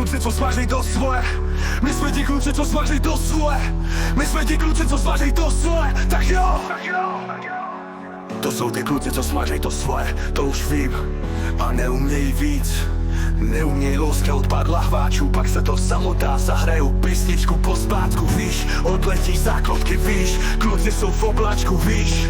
kluci, co smažej to svoje. My jsme ti kluci, co smažej to svoje. My jsme ti kluci, co smažej to svoje. Tak jo, tak jo, tak jo. To jsou ty kluci, co smažej to svoje, to už vím. A neumějí víc, neumějí louska od pár lahváčů. Pak se to samotá, zahrajou písničku po zpátku. Víš, odletí záklopky, víš, kluci jsou v obláčku, víš.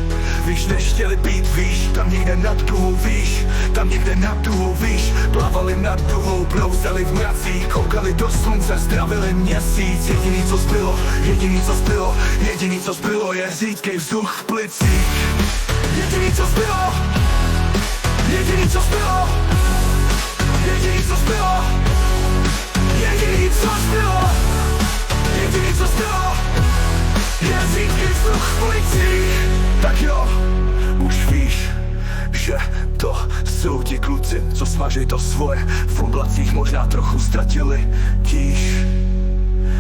Víš, nechtěli být, víš, tam někde nad duhou, víš. Tam někde nad duhou, víš. Plavali nad duhou, blouzeli v mracích. Koukali do slunce, zdravili měsíc. Jediný co zbylo, jediný co zbylo, jediný co zbylo je řídkej vzduch v plicích. Jediný co zbylo, jediný co zbylo, jediný co zbylo, jediný co zbylo, jediný co zbylo, je řídkej vzduch v plicích. Tak jo, už víš, že to jsou ti kluci, co smažej to svoje. V oblacích možná trochu ztratili tíž.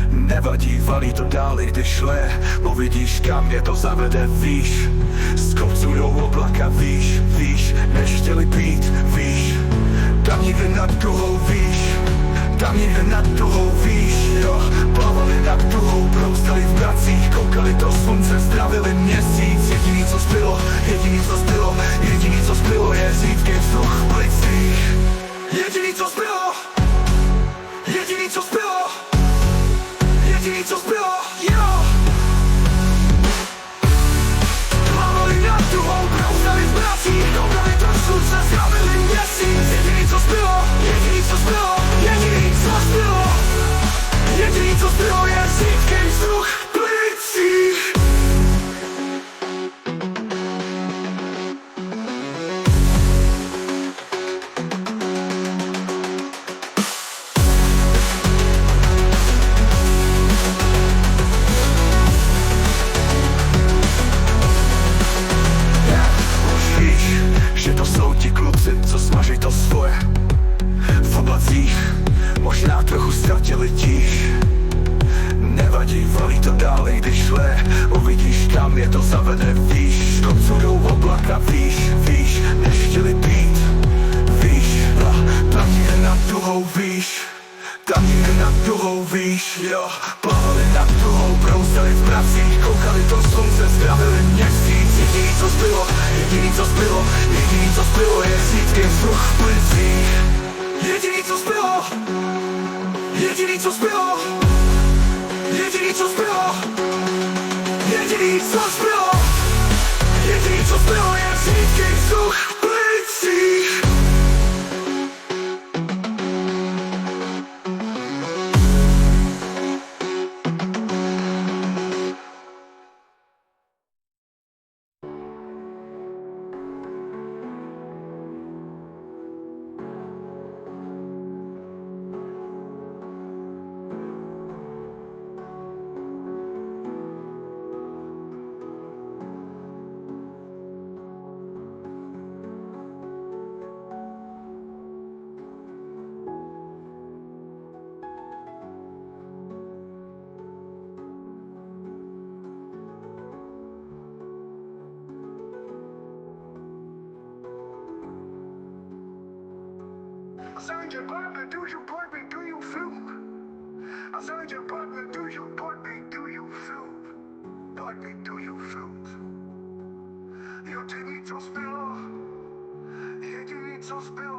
Nevadí, valí to dál, i když le, bo vidíš, kam je to zavede, víš. Skopcujou oblaka, víš, víš, nechtěli být, víš. Tam někde nad duhou, víš. Tam někde nad duhou, víš, jo. Plavali nad duhou, broustali v bracích. Koukali do slunce, zdravili měsíc. Jediný co zbylo, jediný co zbylo, jediný co zbylo je řídkej vzduch v plicích. Jediný co zbylo, jediný co zbylo, jediný co zbylo, jo. Plavali nad duhou, broustali v bracích. Koukali do slunce, zdravili měsíc. Jediný co zbylo, jediný co zbylo, jediný co zbylo, jediný co zbylo je řídkej vzduch v plicích. Že to jsou ti kluci, co smažej to svoje. V oblacích možná trochu ztratili tíž. Nevadí, valí to dál, i když le, uvidíš, kam je to zavede, víš. Koncujou oblaka, víš, víš, nechtěli být, víš. A tam někde nad duhou, víš. Tam někde nad duhou, víš, jo. Plavali nad duhou, broustali v pracích. Koukali do slunce, zdravili měsíc. Jediný co zbylo, jediný co zbylo, jediný co zbylo je řídkej vzduch v plicích. Jediný co zbylo, jediný co zbylo, jediný co zbylo, jediný co zbylo, jediný co zbylo je řídkej vzduch v plicích. Sergeant Butler, do you put me, do you feel? Sergeant Butler, do you put me, do you feel? Put me, do you feel? Jediný co zbylo, jediný co zbylo.